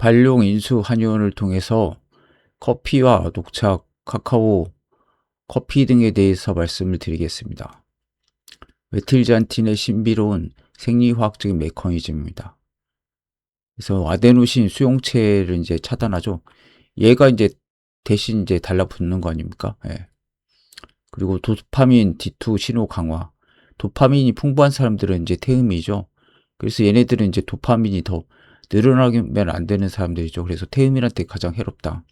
발용 인수 한의원을 통해서 커피와 녹차, 카카오, 커피 등에 대해서 말씀을 드리겠습니다. 메틸잔틴의 신비로운 생리화학적인 메커니즘입니다. 그래서 아데노신 수용체를 이제 차단하죠. 얘가 이제 대신 이제 달라붙는 거 아닙니까? 예. 그리고 도파민 D2 신호 강화. 도파민이 풍부한 사람들은 이제 태음이죠. 그래서 얘네들은 이제 도파민이 더 늘어나면 안 되는 사람들이죠. 그래서 태음인한테 가장 해롭다.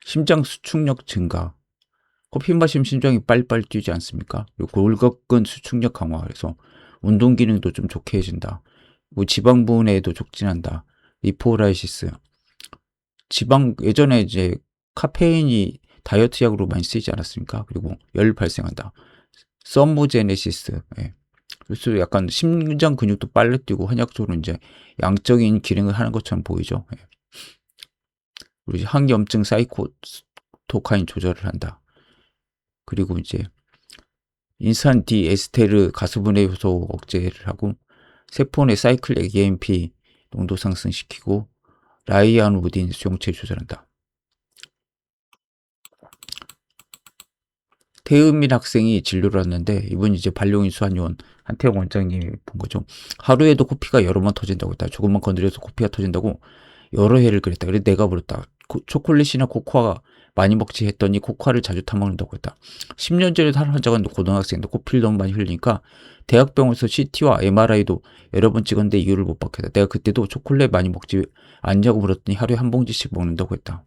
심장 수축력 증가. 커피 마시면 심장이 빨리빨리 뛰지 않습니까? 그리고 골격근 수축력 강화. 그래서 운동 기능도 좀 좋게 해준다. 뭐 지방 분해에도 촉진한다. 리포라이시스. 지방 예전에 이제 카페인이 다이어트 약으로 많이 쓰이지 않았습니까? 그리고 열 발생한다. 썸모제네시스. 예. 그래서 약간 심장 근육도 빨리 뛰고 한약적으로 이제 양적인 기능을 하는 것처럼 보이죠. 예. 그리고 항염증 사이토카인 조절을 한다. 그리고 이제 인산 디에스테르 가스분해 효소 억제를 하고 세포 내 사이클 AMP 농도 상승시키고 라이아누딘 수용체 조절한다. 태음민 학생이 진료를 왔는데 이분이 이제 발룡인수 한의원 한태영 원장님이 본 거죠. 하루에도 코피가 여러 번 터진다고 했다. 조금만 건드려서 코피가 터진다고 여러 해를 그랬다. 그래서 내가 물었다. 초콜릿이나 코코아 많이 먹지 했더니 코코아를 자주 타먹는다고 했다. 10년 전에 다른 환자가 고등학생인데 코피를 너무 많이 흘리니까 대학병원에서 CT와 MRI도 여러 번 찍었는데 이유를 못 받겠다. 내가 그때도 초콜릿 많이 먹지 않냐고 물었더니 하루에 한 봉지씩 먹는다고 했다.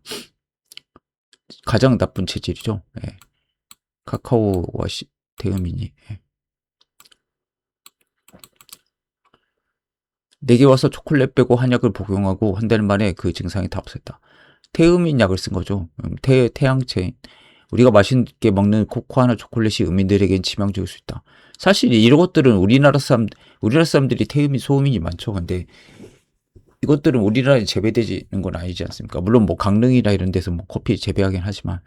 가장 나쁜 체질이죠. 예. 카카오와 태음인이. 예. 내게 와서 초콜릿 빼고 한약을 복용하고 한 달 만에 그 증상이 다 없었다. 태음인 약을 쓴 거죠. 태양체. 우리가 맛있게 먹는 코코아나 초콜릿이 음인들에겐 치명적일 수 있다. 사실 이런 것들은 우리나라 사람들이 태음인 소음인이 많죠. 근데 이것들은 우리나라에 재배되는 건 아니지 않습니까? 물론 뭐 강릉이나 이런 데서 뭐 커피 재배하긴 하지만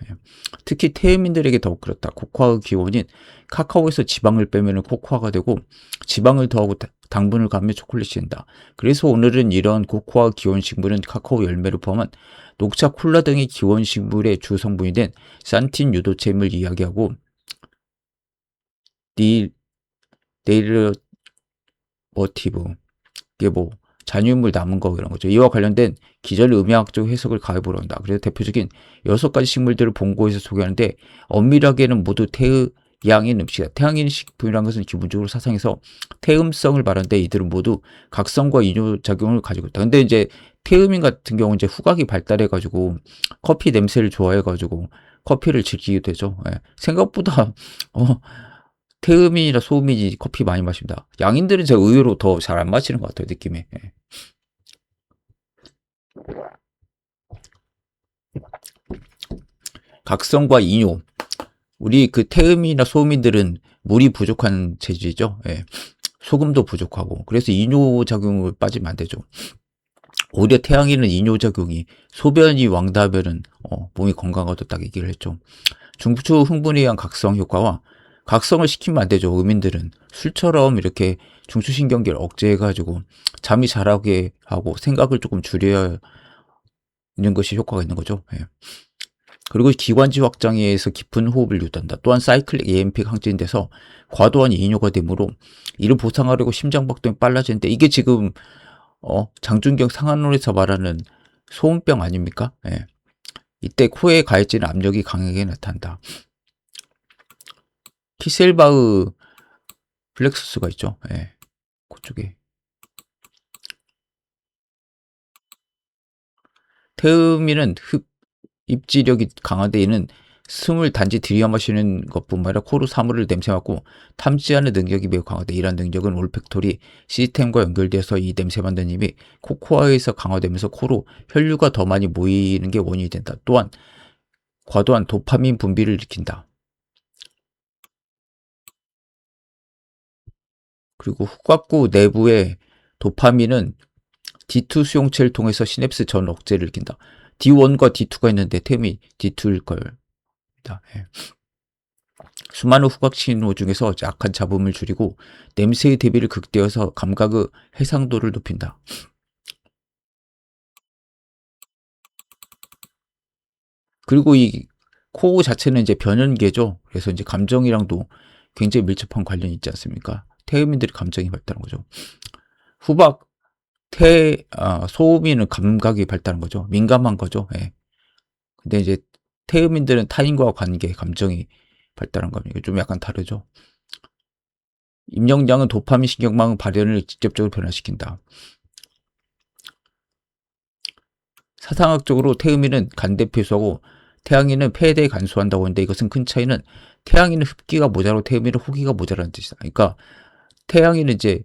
특히 태음인들에게 더욱 그렇다. 코코아의 기원인 카카오에서 지방을 빼면 코코아가 되고 지방을 더하고 당분을 가면 초콜릿이 된다. 그래서 오늘은 이런 코코아 기원 식물은 카카오 열매를 포함한 녹차, 콜라 등의 기원 식물의 주 성분이 된 산틴 유도체임을 이야기하고 네일러티브 이게 뭐 잔유물 남은 거 이런 거죠. 이와 관련된 기존 음향학적 해석을 가해보려 한다. 그래서 대표적인 6가지 식물들을 본고에서 소개하는데 엄밀하게는 모두 태양인 음식이다. 태양인 식품이라는 것은 기본적으로 사상에서 태음성을 말하는데 이들은 모두 각성과 이뇨작용을 가지고 있다. 근데 이제 태음인 같은 경우는 이제 후각이 발달해가지고 커피 냄새를 좋아해가지고 커피를 즐기게 되죠. 예. 생각보다 태음인이나 소음인이 커피 많이 마십니다. 양인들은 제가 의외로 더 잘 안 마시는 것 같아요, 느낌에. 예. 각성과 이뇨. 우리 그 태음이나 소음인들은 물이 부족한 체질이죠. 예. 소금도 부족하고. 그래서 이뇨작용을 빠지면 안 되죠. 오히려 태양인은 이뇨작용이 소변이 왕다하면은 몸이 건강하다고 딱 얘기를 했죠. 중추 흥분에 의한 각성 효과와 각성을 시키면 안 되죠. 음인들은 술처럼 이렇게 중추신경계를 억제해가지고 잠이 잘 오게 하고 생각을 조금 줄여야 있는 것이 효과가 있는 거죠. 예. 그리고 기관지 확장에 의해서 깊은 호흡을 유도한다. 또한 사이클릭 AMP가 항진돼서 과도한 이뇨가 되므로 이를 보상하려고 심장박동이 빨라지는데 이게 지금 장준경 상한론에서 말하는 소음병 아닙니까? 예. 이때 코에 가해지는 압력이 강하게 나타난다. 키셀바흐 플렉서스가 있죠. 예. 그쪽에. 태음인은 입지력이 강한데 이는 숨을 단지 들이마시는 것뿐만 아니라 코로 사물을 냄새 맡고 탐지하는 능력이 매우 강하다. 이러한 능력은 올팩토리 시스템과 연결돼서 이 냄새 맡는 힘이 코코아에서 강화되면서 코로 혈류가 더 많이 모이는 게 원인이 된다. 또한 과도한 도파민 분비를 일으킨다. 그리고 후각구 내부의 도파민은 D2 수용체를 통해서 시냅스 전 억제를 일으킨다. D1과 D2가 있는데 템이 D2일 걸. 예. 수많은 후각 신호 중에서 약한 잡음을 줄이고 냄새의 대비를 극대화해서 감각의 해상도를 높인다. 그리고 이 코 자체는 이제 변연계죠. 그래서 이제 감정이랑도 굉장히 밀접한 관련이 있지 않습니까? 태음인들이 감정이 발달한 거죠. 후박, 소음인은 감각이 발달한 거죠. 민감한 거죠. 예. 근데 이제 태음인들은 타인과 관계, 감정이 발달한 겁니다. 좀 약간 다르죠. 임영장은 도파민 신경망 발현을 직접적으로 변화시킨다. 사상학적으로 태음인은 간대폐소하고 태양인은 폐에 대해 간수한다고 하는데 이것은 큰 차이는 태양인은 흡기가 모자라고 태음인은 호기가 모자라는 뜻이다. 그러니까 태양인은 이제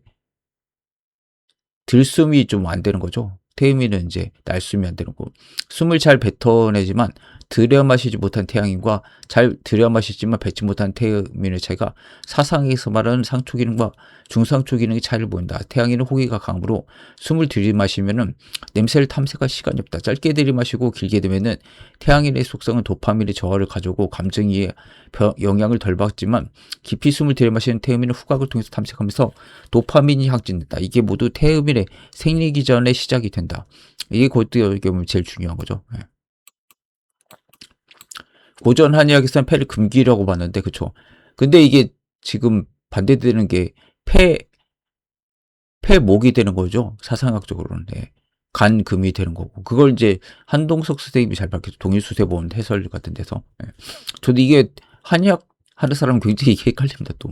들숨이 좀 안 되는 거죠. 태음인은 이제 날숨이 안 되는 거고 숨을 잘 뱉어내지만 들여 마시지 못한 태양인과 잘 들여 마시지만 뱉지 못한 태음인의 차이가 사상에서 말하는 상초 기능과 중상초 기능의 차이를 보인다. 태양인은 호기가 강하므로 숨을 들이마시면은 냄새를 탐색할 시간이 없다. 짧게 들이마시고 길게 되면은 태양인의 속성은 도파민의 저하를 가져오고 감정에 영향을 덜 받지만 깊이 숨을 들이마시는 태음인은 후각을 통해서 탐색하면서 도파민이 확진된다. 이게 모두 태음인의 생리기 전의 시작이 된다. 이게 어떻게 보면 제일 중요한 거죠. 예. 고전 한의학에서는 폐를 금기라고 봤는데, 그쵸? 근데 이게 지금 반대되는 게 폐목이 되는 거죠. 사상학적으로는. 네. 간금이 되는 거고. 그걸 이제 한동석 선생님이 잘 밝혀서 동일수세본 해설 같은 데서. 네. 저도 이게 한의학 하는 사람은 굉장히 이게 헷갈립니다, 또.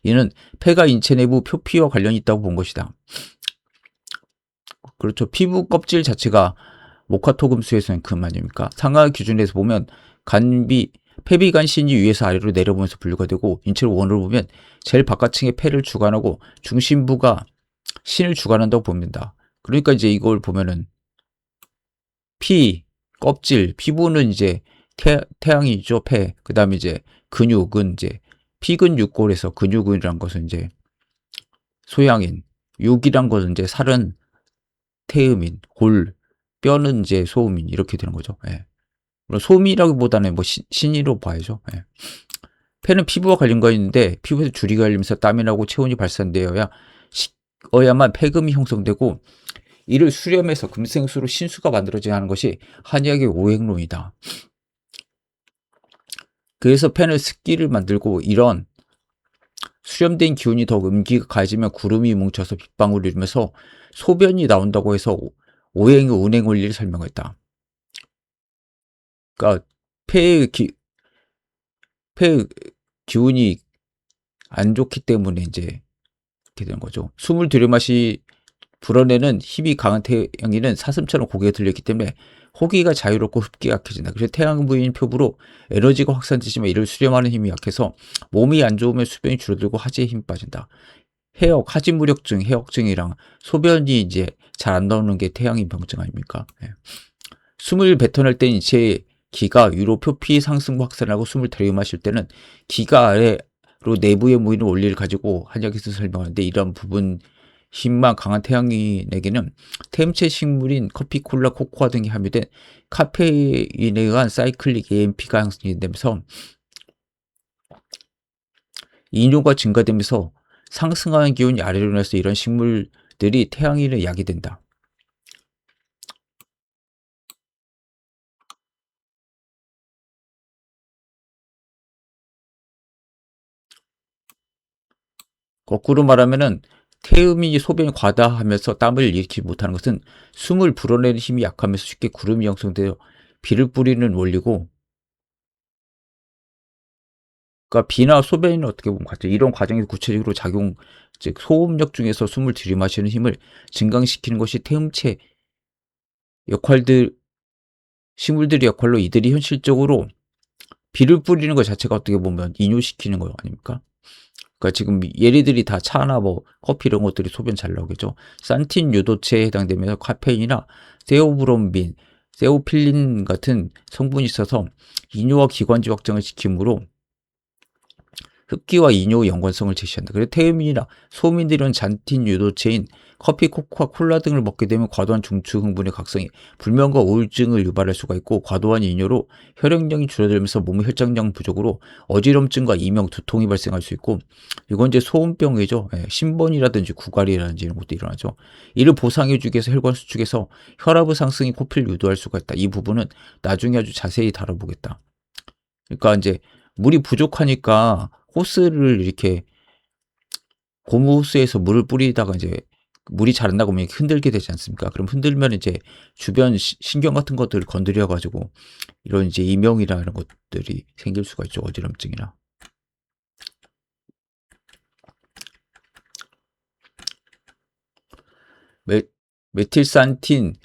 얘는 폐가 인체 내부 표피와 관련이 있다고 본 것이다. 그렇죠. 피부 껍질 자체가 목화토금수에서는 금 아닙니까? 상하 기준에서 보면 폐비간신이 위에서 아래로 내려보면서 분류가 되고 인체를 원으로 보면 제일 바깥층의 폐를 주관하고 중심부가 신을 주관한다고 봅니다. 그러니까 이제 이걸 보면은 껍질, 피부는 이제 태양이죠, 폐. 그 다음에 이제 근육은 이제 피근육골에서 근육이란 것은 이제 소양인, 육이란 것은 이제 살은 태음인, 뼈는 이제 소음인 이렇게 되는 거죠. 예. 소음이라기보다는 뭐 신의로 봐야죠. 예. 폐는 피부와 관련가 있는데 피부에서 주리가 열리면서 땀이 나고 체온이 발산되어야만 폐금이 형성되고 이를 수렴해서 금생수로 신수가 만들어져야 하는 것이 한의학의 오행론이다. 그래서 폐는 습기를 만들고 이런 수렴된 기운이 더 음기가 가해지면 구름이 뭉쳐서 빗방울을 이루면서 소변이 나온다고 해서 오행의 운행 원리를 설명했다. 그러니까 폐의 기운이 안 좋기 때문에 이제 이렇게 되는 거죠. 숨을 불어내는 힘이 강한 태양인은 사슴처럼 고개가 들렸기 때문에 호기가 자유롭고 흡기가 약해진다. 그래서 태양 부인 표부로 에너지가 확산되지만 이를 수렴하는 힘이 약해서 몸이 안 좋으면 수변이 줄어들고 하지에 힘이 빠진다. 하지무력증, 해역증이랑 소변이 이제 잘 안 나오는 게 태양인 병증 아닙니까? 예. 숨을 뱉어낼 때 인체의 기가 위로 표피 상승 확산하고 숨을 들이마실 때는 기가 아래로 내부에 모이는 원리를 가지고 한약에서 설명하는데 이런 부분 힘만 강한 태양인에게는 태음체 식물인 커피, 콜라, 코코아 등이 함유된 카페인에 의한 사이클릭 AMP가 형성되면서 이뇨가 증가되면서 상승하는 기운이 아래로 내서 이런 식물들이 태양인의 약이 된다. 거꾸로 말하면은 태음이 소변이 과다하면서 땀을 일으키지 못하는 것은 숨을 불어내는 힘이 약하면서 쉽게 구름이 형성되어 비를 뿌리는 원리고, 그러니까 비나 소변은 어떻게 보면 같아요. 이런 과정에서 구체적으로 즉 소음력 중에서 숨을 들이마시는 힘을 증강시키는 것이 태음체 식물들의 역할로 이들이 현실적으로 비를 뿌리는 것 자체가 어떻게 보면 이뇨시키는 거 아닙니까? 그러니까 지금 얘네들이 다 차나 뭐 커피 이런 것들이 소변 잘 나오겠죠. 산틴 유도체에 해당되면서 카페인이나 세오브롬빈, 세오필린 같은 성분이 있어서 이뇨와 기관지 확장을 시키므로 흡기와 이뇨의 연관성을 제시한다. 그리고 태음인이나 소민들은 잔틴 유도체인 커피, 코코아, 콜라 등을 먹게 되면 과도한 중추 흥분의 각성이 불면과 우울증을 유발할 수가 있고, 과도한 이뇨로 혈액량이 줄어들면서 몸의 혈장량 부족으로 어지럼증과 이명, 두통이 발생할 수 있고, 이건 이제 소음병이죠. 예, 신번이라든지 구갈이라든지 이런 것도 일어나죠. 이를 보상해주기 위해서 혈관 수축해서 혈압의 상승이 코피를 유도할 수가 있다. 이 부분은 나중에 아주 자세히 다뤄보겠다. 그러니까 이제 물이 부족하니까 호스를 이렇게 고무 호스에서 물을 뿌리다가 이제 물이 잘 안 나가면 흔들게 되지 않습니까? 그럼 흔들면 이제 주변 신경 같은 것들을 건드려 가지고 이런 이제 이명이나 이런 것들이 생길 수가 있죠. 어지럼증이나. 메틸산틴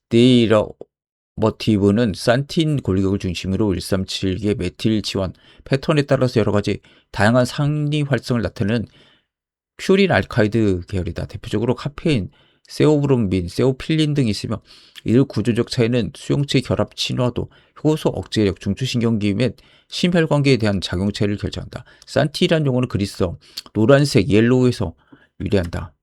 데이러버티브는 산틴 골격을 중심으로 137개 메틸 지원 패턴에 따라서 여러 가지 다양한 상리 활성을 나타내는 퓨린 알카이드 계열이다. 대표적으로 카페인, 세오브롬빈, 세오필린 등이 있으며, 이들 구조적 차이는 수용체 결합 친화도, 효소 억제력, 중추신경기 및 심혈관계에 대한 작용 차이를 결정한다. 산티란 용어는 그리스어 노란색 옐로우에서 유래한다.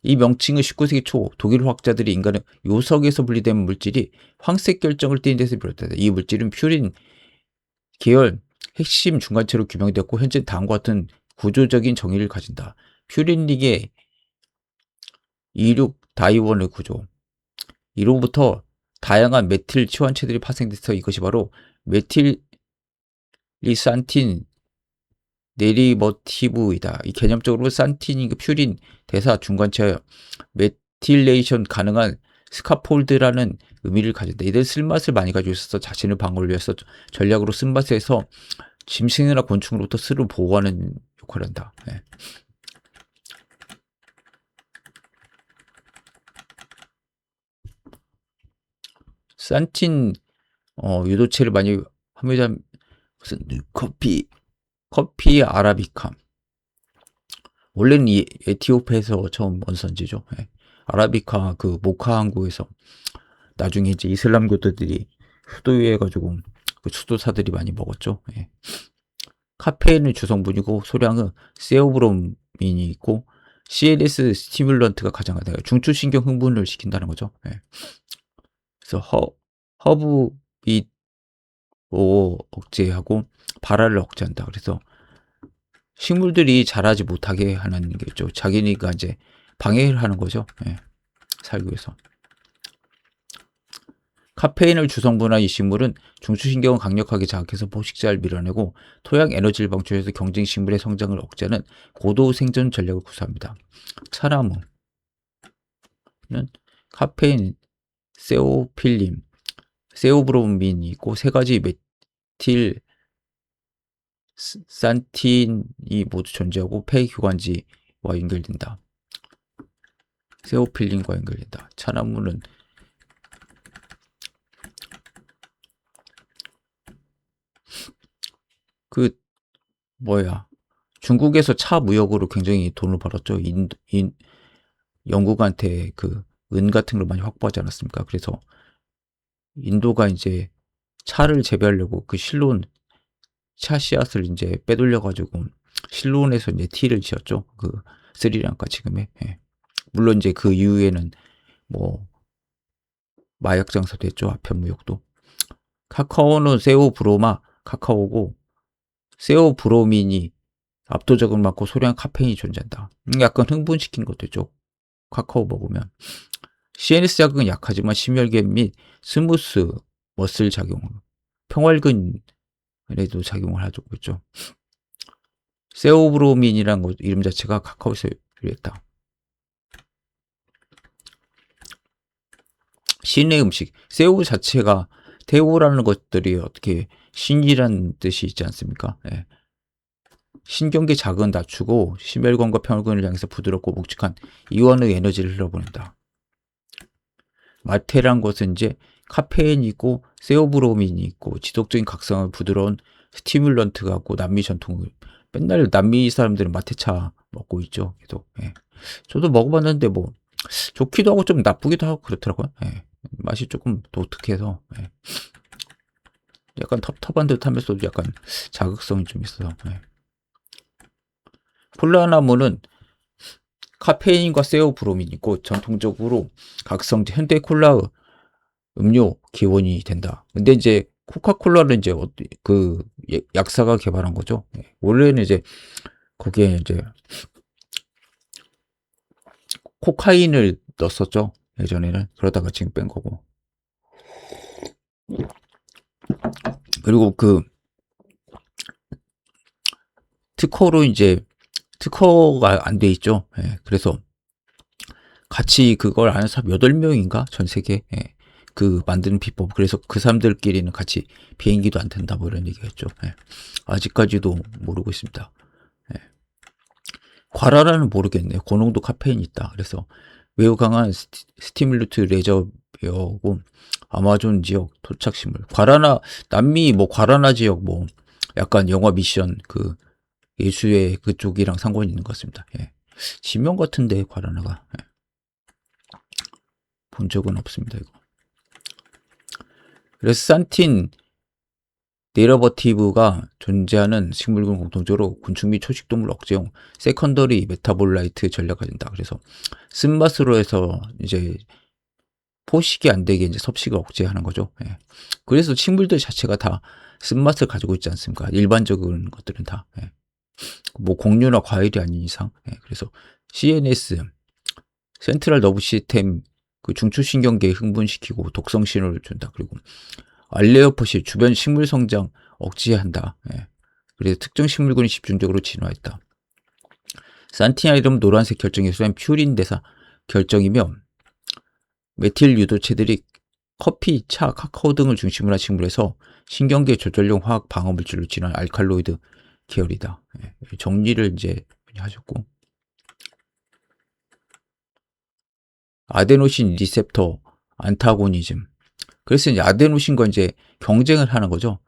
이 명칭은 19세기 초 독일 화학자들이 인간의 요석에서 분리된 물질이 황색 결정을 띠는 데서 비롯됐다. 이 물질은 퓨린 계열 핵심 중간체로 규명되었고, 현재 다음과 같은 구조적인 정의를 가진다. 퓨린릭의 26 다이원의 구조. 이로부터 다양한 메틸 치환체들이 파생돼서 이것이 바로 메틸리산틴 데리버티브이다. 이 개념적으로 산틴이 퓨린 대사 중간체여 메틸레이션 가능한 스카폴드라는 의미를 가진다. 이들 쓸맛을 많이 가지고 있어서 자신을 방어를 위해서 전략으로 쓴맛에서 짐승이나 곤충으로부터 스를 보호하는 역할을 한다. 네. 산틴 유도체를 많이 합니다. 무슨 커피 아라비카. 원래는 이 에티오피아에서 처음 원산지죠. 네. 아라비카 그 모카 항구에서 나중에 이제 이슬람교도들이 수도유해가지고 그 수도사들이 많이 먹었죠. 네. 카페인은 주성분이고 소량은 세오브로민이 있고 CNS 스티뮬런트가 가장 많아요. 중추신경 흥분을 시킨다는 거죠. 네. 그래서 허브 빛 억제하고 발화를 억제한다. 그래서 식물들이 자라지 못하게 하는 게 있죠. 자기니까 이제 방해를 하는 거죠. 네. 살기 위해서. 카페인을 주성분한 이 식물은 중추신경을 강력하게 자극해서 포식자를 밀어내고 토양 에너지를 방출해서 경쟁식물의 성장을 억제하는 고도 생존 전략을 구사합니다. 차나무는 카페인, 세오필린, 세오브로민이 있고 세 가지 메틸 산틴이 모두 존재하고 폐교관지와 연결된다. 세오필린과 연결된다. 차나무는 중국에서 차 무역으로 굉장히 돈을 벌었죠. 영국한테 그 은 같은 걸 많이 확보하지 않았습니까? 그래서 인도가 이제 차를 재배하려고 그 실론 차 씨앗을 이제 빼돌려가지고 실론에서 이제 티를 지었죠. 그 스리랑카 지금의. 예. 물론 이제 그 이후에는 뭐 마약 장사도 했죠. 아편 무역도. 카카오는 세오브로마 카카오고 세오브로민이 압도적으로 많고 소량 카페인이 존재한다. 약간 흥분시키는 것도 있죠. 카카오 먹으면. CNS 자극은 약하지만 심혈관 및 스무스 머슬 작용, 평활근에도 작용을 하고 있죠. 세오브로민이라는 이름 자체가 카카오에서 유래했다. 신의 음식, 세오 자체가 테오라는 것들이 어떻게 신이라는 뜻이 있지 않습니까? 예. 신경계 자극은 낮추고 심혈관과 평혈근을 향해서 부드럽고 묵직한 이완의 에너지를 흘러보낸다. 마테란 것은 이제 카페인이 있고 세오브로민이 있고 지속적인 각성을 부드러운 스티뮬런트가 있고 남미 전통을 맨날 남미 사람들은 마테차 먹고 있죠. 계속. 예. 저도 먹어봤는데 뭐 좋기도 하고 좀 나쁘기도 하고 그렇더라고요. 예. 맛이 조금 독특해서. 예. 약간 텁텁한 듯 하면서도 약간 자극성이 좀 있어서. 예. 콜라나무는 카페인과 세오브로민이 있고 전통적으로 각성제 현대 콜라 음료 기원이 된다. 근데 이제 코카콜라는 이제 그 약사가 개발한 거죠. 예. 원래는 이제 거기에 이제 코카인을 넣었었죠. 예전에는. 그러다가 지금 뺀 거고. 그리고 그 특허로 이제 특허가 안 돼 있죠. 예. 그래서 같이 그걸 아는 사람 8명인가? 전 세계. 예. 그 만드는 비법. 그래서 그 사람들끼리는 같이 비행기도 안 탄다 뭐 이런 얘기했죠. 예. 아직까지도 모르고 있습니다. 예. 과라라는 모르겠네요. 고농도 카페인이 있다. 그래서 매우 강한 스티뮬루트 레저베어고 아마존 지역 토착식물. 과라나 남미 뭐 과라나 지역 뭐 약간 영화 미션 그 예수의 그쪽이랑 상관이 있는 것 같습니다. 예. 지명 같은데 과라나가. 예. 본 적은 없습니다. 이거. 레산틴 데러버티브가 존재하는 식물군 공통적으로 곤충 및 초식동물 억제용 세컨더리 메타볼라이트 전략을 가진다. 그래서 쓴맛으로 해서 이제 포식이 안 되게 이제 섭식을 억제하는 거죠. 예. 그래서 식물들 자체가 다 쓴맛을 가지고 있지 않습니까? 일반적인 것들은 다. 예. 뭐 곡류나 과일이 아닌 이상. 예. 그래서 CNS 센트럴 너브 시스템 그 중추신경계에 흥분시키고 독성 신호를 준다. 그리고 알레오포시 주변 식물 성장 억제한다. 예. 그래서 특정 식물군이 집중적으로 진화했다. 산티나이름 노란색 결정의 수는 퓨린 대사 결정이며 메틸 유도체들이 커피, 차, 카카오 등을 중심으로 한 식물에서 신경계 조절용 화학 방어 물질로 진화한 알칼로이드 계열이다. 예. 정리를 이제 하셨고 아데노신 리셉터 안타고니즘. 그래서 이제 아데노신과 이제 경쟁을 하는 거죠.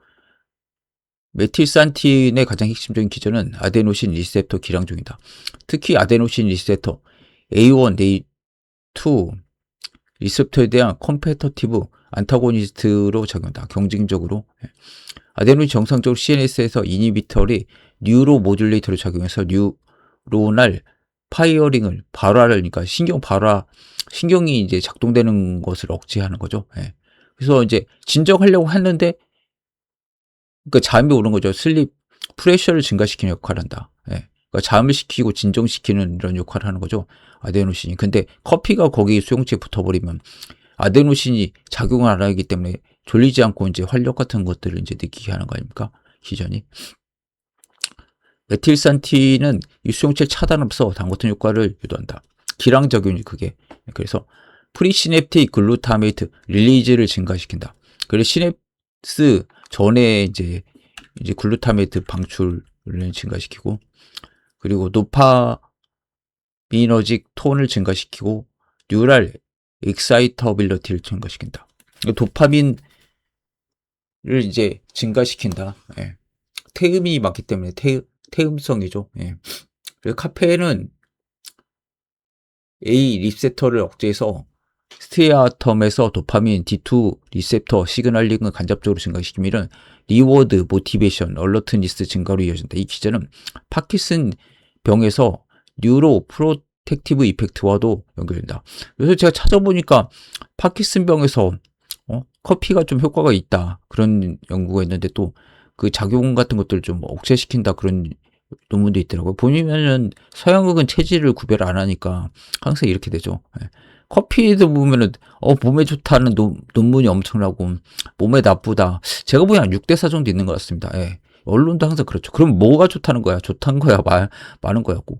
메틸산틴의 가장 핵심적인 기전은 아데노신 리셉터 기량종이다. 특히 아데노신 리셉터 A1, A2 리셉터에 대한 컴페터티브 안타고니스트로 작용한다. 경쟁적으로. 아데노신 정상적으로 CNS에서 이니비터리 뉴로 모듈레이터로 작용해서 뉴로날 파이어링을 발화를 그러니까 신경이 이제 작동되는 것을 억제하는 거죠. 예. 그래서 이제 진정하려고 했는데 그러니까 잠이 오는 거죠. 슬립 프레셔를 증가시키는 역할을 한다. 예. 그러니까 잠을 시키고 진정시키는 이런 역할을 하는 거죠. 아데노신이. 근데 커피가 거기 수용체에 붙어버리면 아데노신이 작용을 안 하기 때문에 졸리지 않고 이제 활력 같은 것들을 이제 느끼게 하는 거 아닙니까? 기전이. 메틸산틴은 이 수용체 차단하면서 당 같은 효과를 유도한다. 기량작용이 그게. 그래서 프리시냅틱 글루타메이트 릴리즈를 증가시킨다. 그래서 시냅스 전에 이제 글루타메이트 방출을 증가시키고 그리고 도파미너직 톤을 증가시키고 뉴럴 익사이터빌리티를 증가시킨다. 도파민을 이제 증가시킨다. 예. 태음이 많기 때문에 태음성이죠. 예. 그리고 카페인은 A 리셉터를 억제해서 스테아텀에서 도파민, D2 리셉터 시그널링을 간접적으로 증가시키면 리워드, 모티베이션, 얼러트니스 증가로 이어진다. 이 기전은 파킨슨 병에서 뉴로 프로텍티브 이펙트와도 연결된다. 그래서 제가 찾아보니까 파킨슨 병에서 커피가 좀 효과가 있다. 그런 연구가 있는데 또 그 작용 같은 것들을 좀 억제시킨다. 그런 논문도 있더라고요. 보면은 서양국은 체질을 구별 안 하니까 항상 이렇게 되죠. 예. 커피도 보면은 몸에 좋다는 논문이 엄청나고 몸에 나쁘다. 제가 보기엔 한 6대4 정도 있는 것 같습니다. 예. 언론도 항상 그렇죠. 그럼 뭐가 좋다는 거야? 좋다는 거야? 많은 거야고.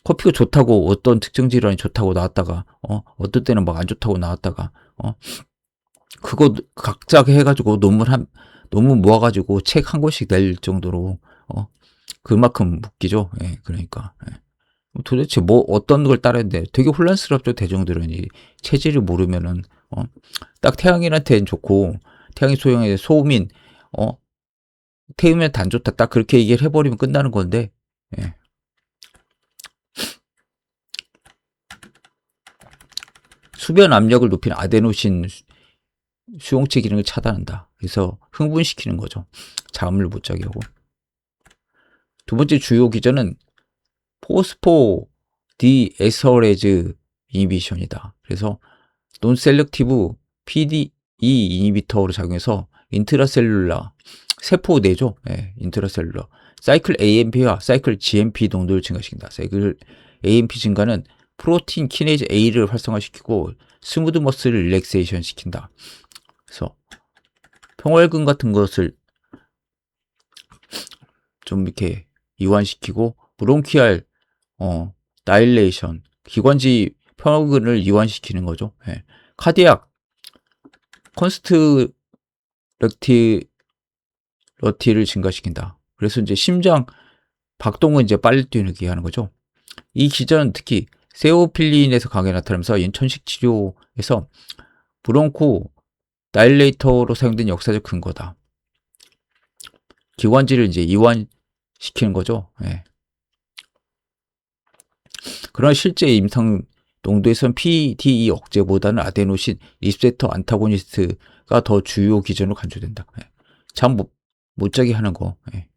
커피가 좋다고 어떤 특정 질환이 좋다고 나왔다가 어떤 때는 막 안 좋다고 나왔다가 그거 각자 해가지고 논문 모아가지고 책 한 권씩 낼 정도로 그만큼 웃기죠. 예, 그러니까. 예. 도대체 뭐 어떤 걸 따르는데 되게 혼란스럽죠. 대중들은 이 체질을 모르면은 딱 태양인한테는 좋고 태양인 소형의 소음인 태음한테 안 좋다. 딱 그렇게 얘기를 해버리면 끝나는 건데. 예. 수변 압력을 높이는 아데노신 수용체 기능을 차단한다. 그래서 흥분시키는 거죠. 잠을 못 자게 하고. 두 번째 주요 기전은 포스포 디에서레즈 이니비션이다. 그래서 논셀렉티브 PDE 이니비터로 작용해서 인트라셀룰라 세포 내죠. 예, 인트라셀룰라 사이클 AMP와 사이클 GMP 농도를 증가시킨다. 사이클 AMP 증가는 프로틴 키네이즈 A를 활성화시키고 스무드 머슬을 릴렉세이션 시킨다. 그래서 평활근 같은 것을 좀 이렇게 이완시키고 브론키알 다일레이션 기관지 평활근을 이완시키는 거죠. 예. 카디악 컨스트럭티러티를 증가시킨다. 그래서 이제 심장 박동은 이제 빨리 뛰게 하는 거죠. 이 기전은 특히 세오필린에서 강하게 나타나면서 인천식 치료에서 브론코 다일레이터로 사용된 역사적 근거다. 기관지를 이제 이완시키는 거죠. 예. 그러나 실제 임상 농도에선 PDE 억제보다는 아데노신 리셉터 안타고니스트가 더 주요 기전으로 간주된다. 예. 잠 못 자게 하는 거. 예.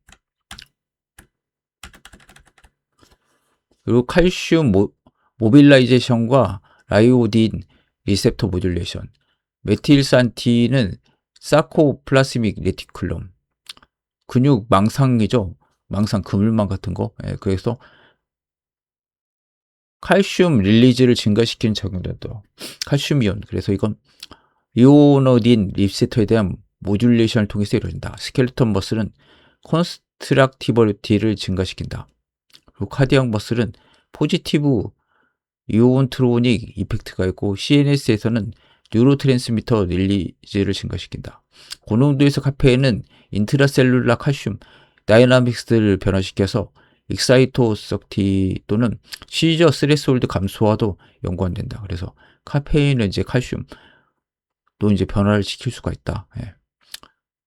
그리고 칼슘 모빌라이제이션과 라이오딘 리셉터 모듈레이션. 메틸산티는 사코플라스믹 레티큘럼. 근육 망상이죠. 망상 그물망 같은 거. 예. 그래서 칼슘 릴리즈를 증가시키는 작용도 하더라고요. 칼슘 이온. 그래서 이건 이오너딘 리셉터에 대한 모듈레이션을 통해서 이루어진다. 스켈레톤 머슬은 콘스트락티버리티를 증가시킨다. 그리고 카디악 머슬은 포지티브 이온트로닉 이펙트가 있고 CNS에서는 뉴로트랜스미터 릴리즈를 증가시킨다. 고농도에서 카페인은 인트라셀룰라 칼슘 다이나믹스를 변화시켜서 익사이토석티 또는 시저 스레스홀드 감소와도 연관된다. 그래서 카페인은 이제 칼슘 또 이제 변화를 시킬 수가 있다. 예.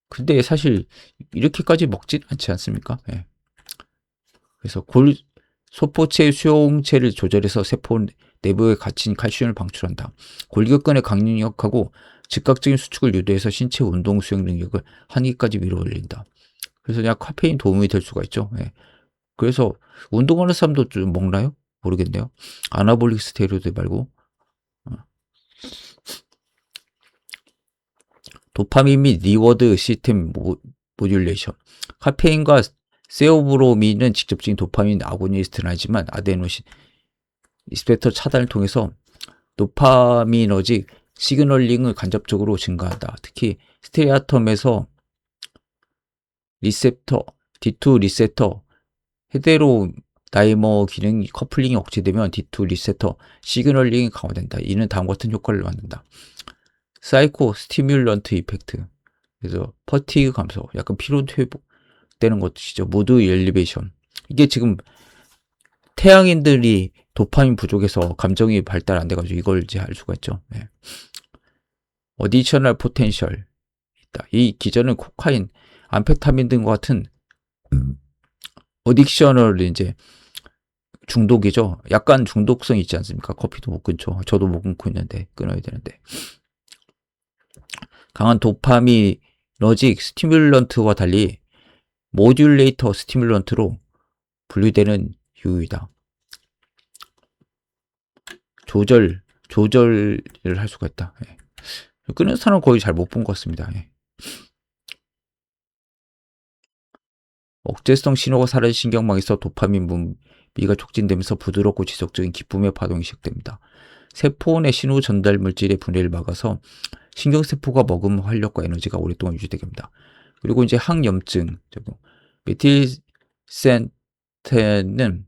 근데 사실 이렇게까지 먹진 않지 않습니까? 예. 그래서 소포체 수용체를 조절해서 세포 내부에 갇힌 칼슘을 방출한다. 골격근의 강력하고 즉각적인 수축을 유도해서 신체 운동 수행 능력을 한계까지 밀어올린다. 그래서 그냥 카페인 도움이 될 수가 있죠. 예. 그래서 운동하는 사람도 좀 먹나요? 모르겠네요. 아나볼릭 스테로이드 말고. 도파민 및 리워드 시스템 모듈레이션. 카페인과 세오브로민은 직접적인 도파민 아고니스트는 아니지만 아데노신 리셉터 차단을 통해서 도파미너직 시그널링을 간접적으로 증가한다. 특히 스테아텀에서 리셉터, D2 리셉터 헤테로 다이머 기능 커플링이 억제되면 D2 리셉터 시그널링이 강화된다. 이는 다음과 같은 효과를 만든다. 사이코 스티뮬런트 이펙트. 그래서 퍼티그 감소, 약간 피로 회복되는 것이죠. 무드 엘리베이션. 이게 지금 태양인들이 도파민 부족해서 감정이 발달 안 돼가지고 이걸 이제 알 수가 있죠. 네. 어디셔널 포텐셜 있다. 이 기전은 코카인, 암페타민 등과 같은 어딕셔널 이제 중독이죠. 약간 중독성이 있지 않습니까? 커피도 못 끊죠. 저도 못 끊고 있는데 끊어야 되는데. 강한 도파미너직 스티뮬런트와 달리 모듈레이터 스티뮬런트로 분류되는 이유이다. 조절을 할 수가 있다. 예. 끊는 사람은 거의 잘 못 본 것 같습니다. 예. 억제성 신호가 사라진 신경망에서 도파민 분비가 촉진되면서 부드럽고 지속적인 기쁨의 파동이 시작됩니다. 세포 내 신호 전달 물질의 분해를 막아서 신경세포가 머금 활력과 에너지가 오랫동안 유지되게 합니다. 그리고 이제 항염증, 메틸센테는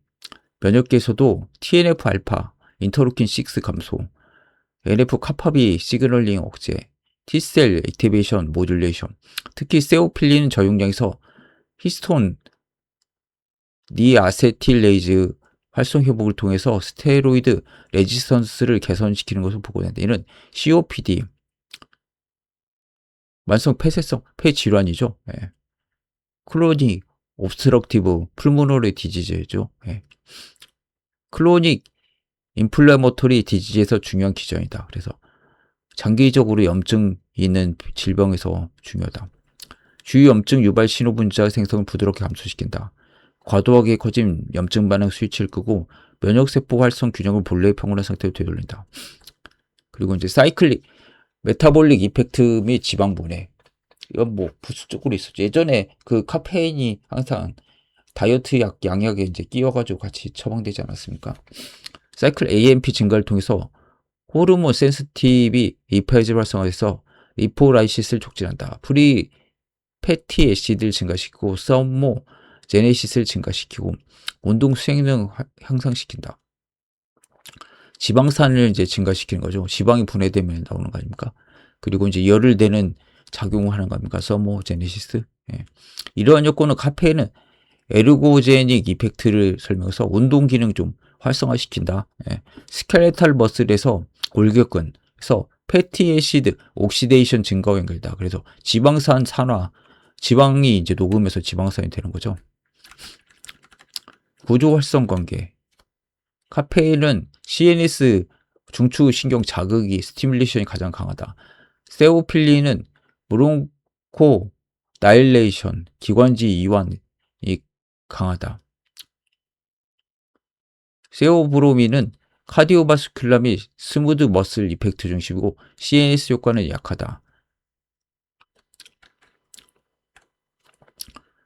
면역계에서도 TNF-알파, 인터루킨6 감소, NF-카파비 시그널링 억제, T셀 액티베이션 모듈레이션, 특히 세오필린 저용량에서 히스톤 니아세틸레이즈 활성 회복을 통해서 스테로이드 레지스턴스를 개선시키는 것으로 보고된다. 이는 COPD, 만성 폐쇄성 폐질환이죠. 예. 클로닉 옵스트럭티브 풀모너리 디지즈죠. 예. 클로닉 인플레머토리 디지즈에서 중요한 기전이다. 그래서 장기적으로 염증이 있는 질병에서 중요하다. 주요 염증 유발 신호 분자 생성을 부드럽게 감소시킨다. 과도하게 커진 염증 반응 스위치를 끄고 면역세포 활성 균형을 본래의 평온한 상태로 되돌린다. 그리고 이제 사이클릭 메타볼릭 이펙트 및 지방 분해. 이건 뭐 부수적으로 있었죠. 예전에 그 카페인이 항상 다이어트 약 양약에 이제 끼워가지고 같이 처방되지 않았습니까? 사이클 AMP 증가를 통해서 호르몬 센스티비 리파이즈를 활성화해서 리포라이시스를 촉진한다. 프리 패티 애시드를 증가시키고 썸모 제네시스를 증가시키고 운동 수행을 향상시킨다. 지방산을 이제 증가시키는 거죠. 지방이 분해되면 나오는 거 아닙니까? 그리고 이제 열을 내는 작용을 하는 겁니까? 썸모 제네시스. 예. 이러한 요건은 카페인은 에르고제닉 이펙트를 설명해서 운동 기능 좀 활성화시킨다. 예. 스켈레탈 머슬에서 골격근에서 패티애시드 옥시데이션 증가와 연결다. 그래서 지방산 산화, 지방이 이제 녹으면서 지방산이 되는 거죠. 구조 활성 관계. 카페인은 CNS 중추 신경 자극이 스티뮬레이션이 가장 강하다. 세오필린은 브론코 다일레이션 기관지 이완이 강하다. 세오브로민은 카디오바스큘라 및 스무드 머슬 이펙트 중심이고 CNS 효과는 약하다.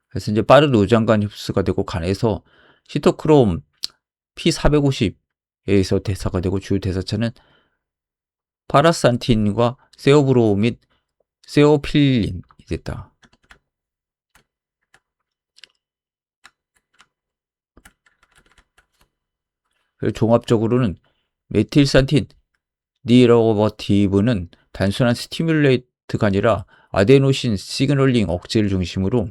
그래서 이제 빠른 우장간 흡수가 되고 간에서 시토크롬 P450에서 대사가 되고 주요 대사차는 파라산틴과 세오브로민, 세오필린이 됐다. 그리고 종합적으로는 메틸산틴 디러버티브는 단순한 스티뮬레이트가 아니라 아데노신 시그널링 억제를 중심으로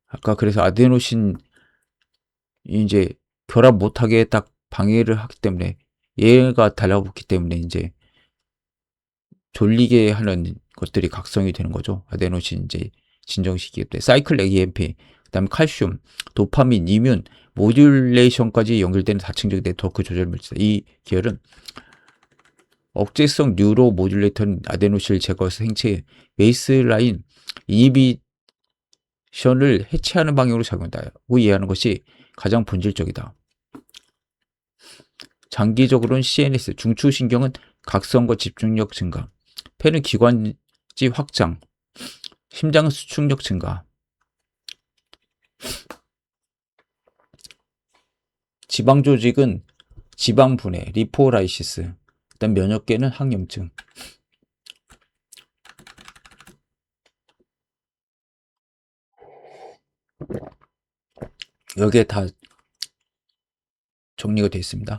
아까 그래서 아데노신 이제 결합 못하게 딱 방해를 하기 때문에 얘가 달라붙기 때문에 이제 졸리게 하는 것들이 각성이 되는 거죠. 아데노신 이제 진정시키기 때문에 사이클 AMP, 그다음에 칼슘, 도파민, 이뮨, 모듈레이션까지 연결되는 다층적 네트워크 조절 물질. 이 계열은 억제성 뉴로 모듈레이터는 아데노신을 제거해서 생체의 베이스라인 이니비션을 해체하는 방향으로 작용한다고 이해하는 것이 가장 본질적이다. 장기적으로는 CNS, 중추신경은 각성과 집중력 증가, 폐는 기관지 확장, 심장은 수축력 증가, 지방 조직은 지방 분해, 리포라이시스, 그다음 면역계는 항염증. 여기에 다 정리가 되어 있습니다.